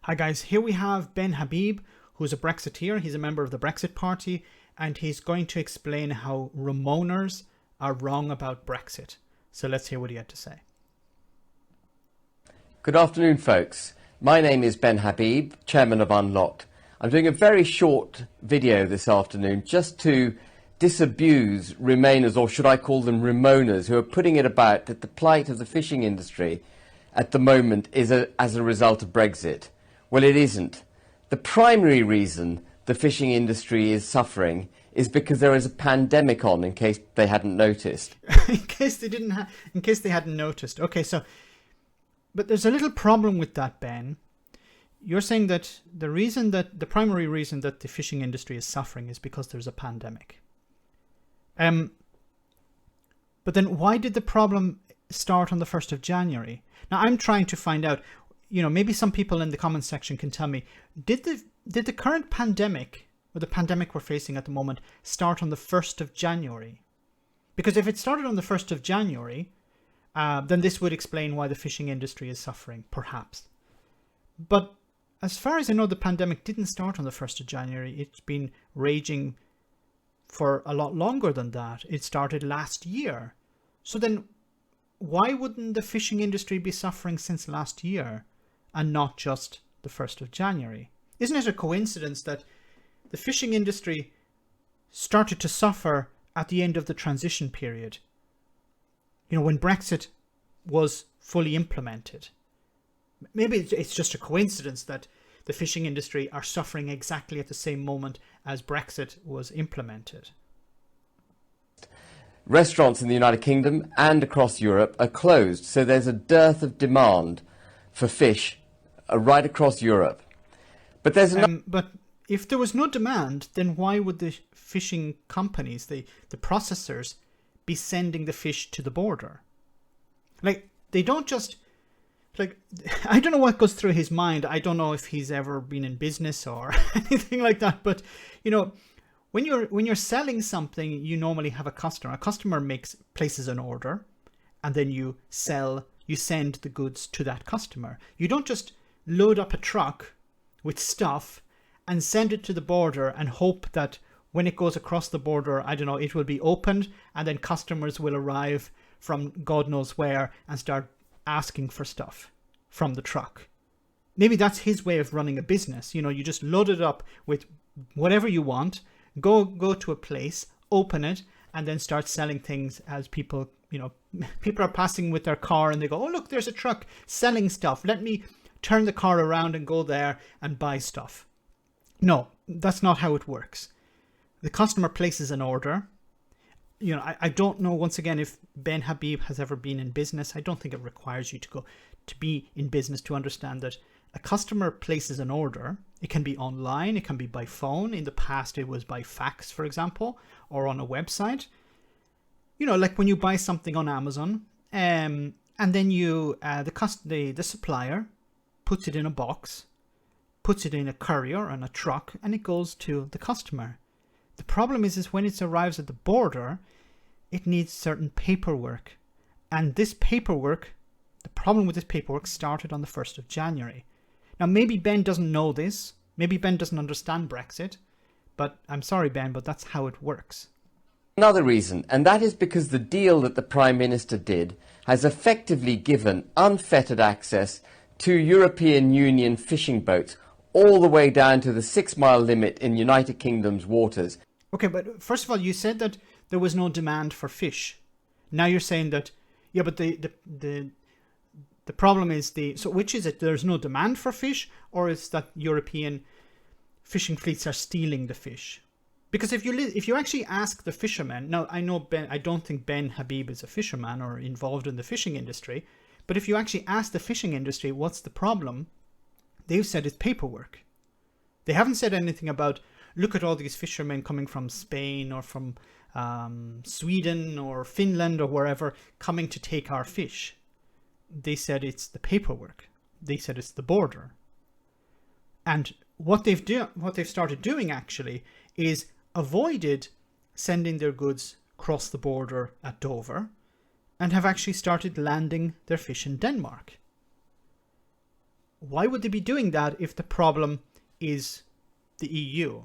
Hi guys, here we have Ben Habib, who's a Brexiteer. He's a member of the Brexit Party, and he's going to explain how Remoaners are wrong about Brexit. So let's hear what he had to say. Good afternoon, folks. My name is Ben Habib, Chairman of Unlocked. I'm doing a very short video this afternoon just to disabuse Remainers, or should I call them Remoaners, who are putting it about that the plight of the fishing industry at the moment is as a result of Brexit. Well, it isn't. The primary reason the fishing industry is suffering is because there is a pandemic on, in case they hadn't noticed. in case they hadn't noticed. Okay, so, but there's a little problem with that, Ben. You're saying that the primary reason that the fishing industry is suffering is because there's a pandemic. But then why did the problem start on the 1st of January? Now, I'm trying to find out, maybe some people in the comments section can tell me, did the current pandemic, or the pandemic we're facing at the moment, start on the 1st of January? Because if it started on the 1st of January, then this would explain why the fishing industry is suffering, perhaps. But as far as I know, the pandemic didn't start on the 1st of January. It's been raging for a lot longer than that. It started last year. So then why wouldn't the fishing industry be suffering since last year and not just the 1st of January? Isn't it a coincidence that the fishing industry started to suffer at the end of the transition period? When Brexit was fully implemented. Maybe it's just a coincidence that the fishing industry are suffering exactly at the same moment as Brexit was implemented. Restaurants in the United Kingdom and across Europe are closed, so there's a dearth of demand for fish right across Europe. But there's but if there was no demand, then why would the fishing companies, the processors, be sending the fish to the border? They don't just... I don't know what goes through his mind. I don't know if he's ever been in business or anything like that. But, when you're selling something, you normally have a customer. A customer places an order, and then you send the goods to that customer. You don't just load up a truck with stuff and send it to the border and hope that when it goes across the border, I don't know, it will be opened, and then customers will arrive from God knows where and start asking for stuff from the truck. Maybe that's his way of running a business. You just load it up with whatever you want, go to a place, open it, and then start selling things as people are passing with their car and they go, oh, look, there's a truck selling stuff. Let me turn the car around and go there and buy stuff. No, that's not how it works. The customer places an order. I don't know, once again, if Ben Habib has ever been in business. I don't think it requires you to be in business to understand that a customer places an order. It can be online, it can be by phone. In the past, it was by fax, for example, or on a website. Like when you buy something on Amazon, and then the supplier puts it in a box, puts it in a courier on a truck, and it goes to the customer. The problem is when it arrives at the border, it needs certain paperwork. And this paperwork, the problem with this paperwork started on the 1st of January. Now, maybe Ben doesn't know this. Maybe Ben doesn't understand Brexit. But I'm sorry, Ben, but that's how it works. Another reason, and that is because the deal that the Prime Minister did has effectively given unfettered access to European Union fishing boats all the way down to the 6-mile limit in United Kingdom's waters. Okay, but first of all, you said that there was no demand for fish. Now you're saying that, yeah, but the problem is so which is it? There's no demand for fish, or is that European fishing fleets are stealing the fish? Because if you actually ask the fishermen, now I know I don't think Ben Habib is a fisherman or involved in the fishing industry, but if you actually ask the fishing industry what's the problem, they've said it's paperwork. They haven't said anything about, look at all these fishermen coming from Spain or from Sweden or Finland or wherever coming to take our fish. They said it's the paperwork. They said it's the border. And what they've started doing actually is avoided sending their goods across the border at Dover and have actually started landing their fish in Denmark. why would they be doing that if the problem is the EU?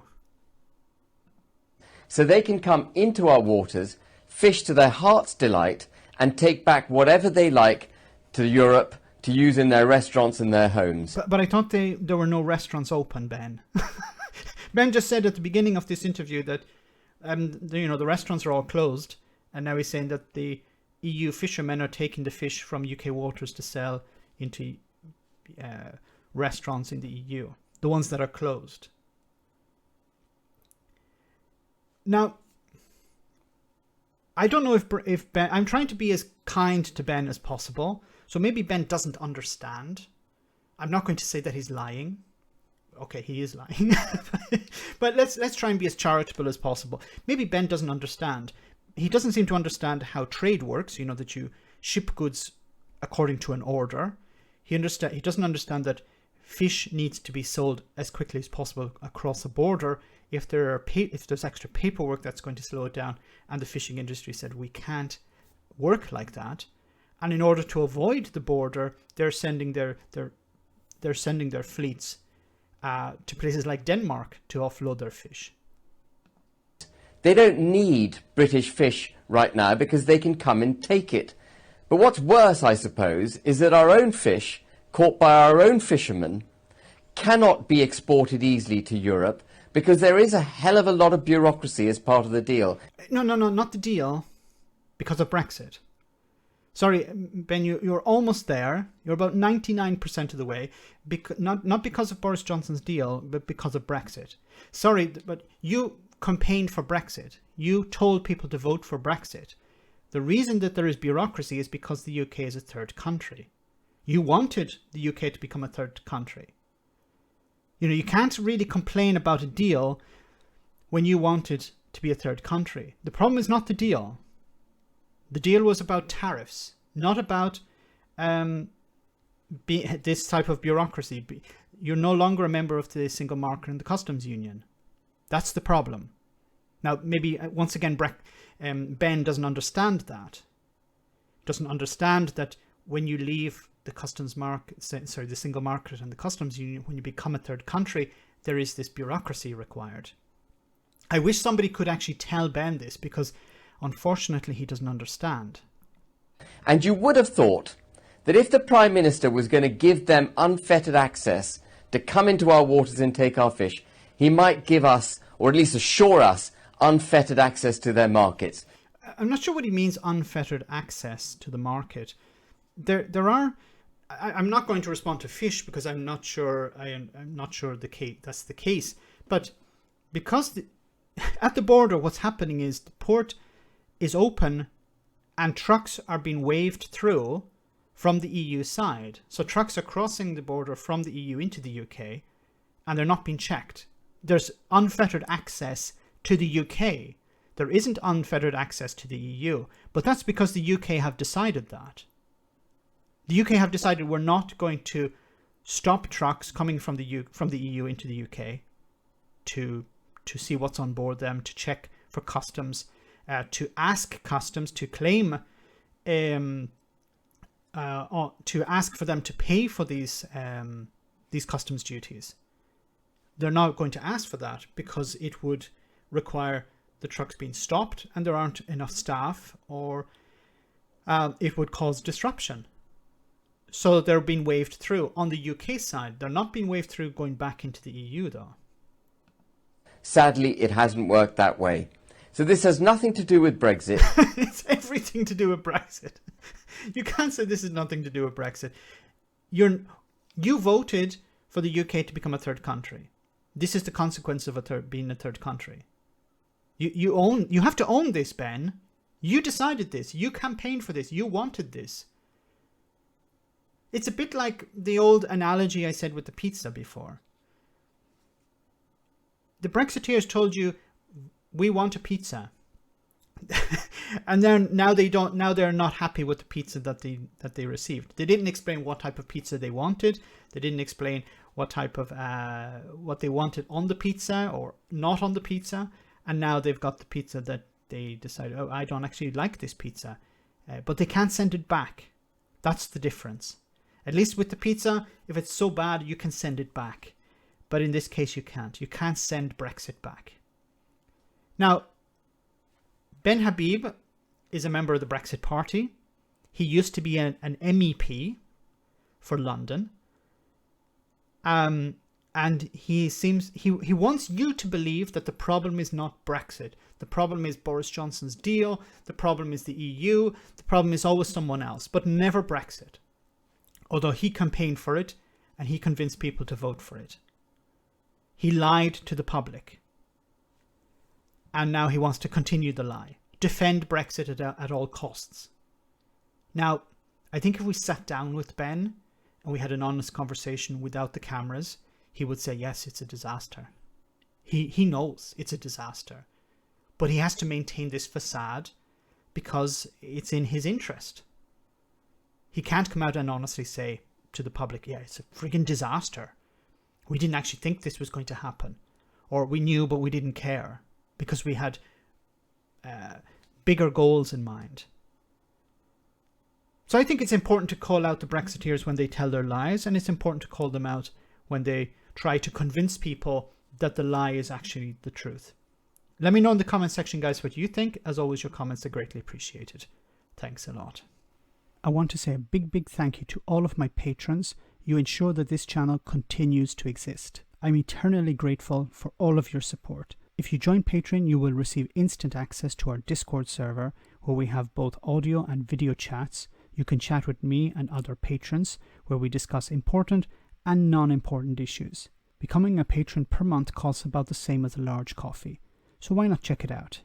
So they can come into our waters, fish to their heart's delight, and take back whatever they like to Europe to use in their restaurants and their homes. But I thought there were no restaurants open, Ben. Ben just said at the beginning of this interview that the restaurants are all closed, and now he's saying that the EU fishermen are taking the fish from UK waters to sell into restaurants in the EU, the ones that are closed. Now, I don't know if Ben... I'm trying to be as kind to Ben as possible, so maybe Ben doesn't understand. I'm not going to say that he's lying. Okay, he is lying. But let's try and be as charitable as possible. Maybe Ben doesn't understand. He doesn't seem to understand how trade works, that you ship goods according to an order. He doesn't understand that fish needs to be sold as quickly as possible across a border. If there's extra paperwork, that's going to slow it down. And the fishing industry said, we can't work like that. And in order to avoid the border, they're sending their fleets to places like Denmark to offload their fish. They don't need British fish right now because they can come and take it. But what's worse, I suppose, is that our own fish, caught by our own fishermen, cannot be exported easily to Europe because there is a hell of a lot of bureaucracy as part of the deal. No, not the deal, because of Brexit. Sorry, Ben, you're almost there. You're about 99% of the way. Not because of Boris Johnson's deal, but because of Brexit. Sorry, but you campaigned for Brexit. You told people to vote for Brexit. The reason that there is bureaucracy is because the UK is a third country. You wanted the UK to become a third country. You can't really complain about a deal when you wanted to be a third country. The problem is not the deal. The deal was about tariffs, not about this type of bureaucracy. You're no longer a member of the single market and the customs union. That's the problem. Now, maybe once again, Ben doesn't understand that. Doesn't understand that when you leave the the single market and the customs union, when you become a third country, there is this bureaucracy required. I wish somebody could actually tell Ben this, because unfortunately he doesn't understand. And you would have thought that if the Prime Minister was going to give them unfettered access to come into our waters and take our fish, he might give us, or at least assure us, unfettered access to their markets. I'm not sure what he means, unfettered access to the market. There are... I'm not going to respond to fish because I'm not sure. I'm not sure that's the case. But because at the border, what's happening is the port is open and trucks are being waved through from the EU side. So trucks are crossing the border from the EU into the UK and they're not being checked. There's unfettered access to the UK. There isn't unfettered access to the EU, but that's because the UK have decided that. The UK have decided we're not going to stop trucks coming from the EU into the UK to see what's on board them, to check for customs, to ask customs to claim, to ask for them to pay for these customs duties. They're not going to ask for that because it would require the trucks being stopped and there aren't enough staff, or it would cause disruption. So they're being waved through. On the UK side, they're not being waved through going back into the EU, though. Sadly, it hasn't worked that way. So this has nothing to do with Brexit. It's everything to do with Brexit. You can't say this is nothing to do with Brexit. You voted for the UK to become a third country. This is the consequence of being a third country. You have to own this, Ben. You decided this. You campaigned for this. You wanted this. It's a bit like the old analogy I said with the pizza before. The Brexiteers told you, we want a pizza. And then now they're not happy with the pizza that they received. They didn't explain what type of pizza they wanted. They didn't explain what type of what they wanted on the pizza or not on the pizza. And now they've got the pizza that they decided, oh, I don't actually like this pizza. But they can't send it back. That's the difference. At least with the pizza, if it's so bad, you can send it back. But in this case, you can't. You can't send Brexit back. Now, Ben Habib is a member of the Brexit Party. He used to be an MEP for London. And he wants you to believe that the problem is not Brexit. The problem is Boris Johnson's deal. The problem is the EU. The problem is always someone else, but never Brexit. Although he campaigned for it and he convinced people to vote for it. He lied to the public. And now he wants to continue the lie. Defend Brexit at all costs. Now, I think if we sat down with Ben and we had an honest conversation without the cameras, he would say, yes, it's a disaster. He knows it's a disaster. But he has to maintain this facade because it's in his interest. He can't come out and honestly say to the public, yeah, it's a friggin' disaster. We didn't actually think this was going to happen. Or we knew, but we didn't care because we had bigger goals in mind. So I think it's important to call out the Brexiteers when they tell their lies, and it's important to call them out when they try to convince people that the lie is actually the truth. Let me know in the comment section, guys, what you think. As always, your comments are greatly appreciated. Thanks a lot. I want to say a big thank you to all of my patrons. You ensure that this channel continues to exist. I'm eternally grateful for all of your support. If you join Patreon, you will receive instant access to our Discord server, where we have both audio and video chats. You can chat with me and other patrons, where we discuss important and non-important issues. Becoming a patron per month costs about the same as a large coffee, so why not check it out?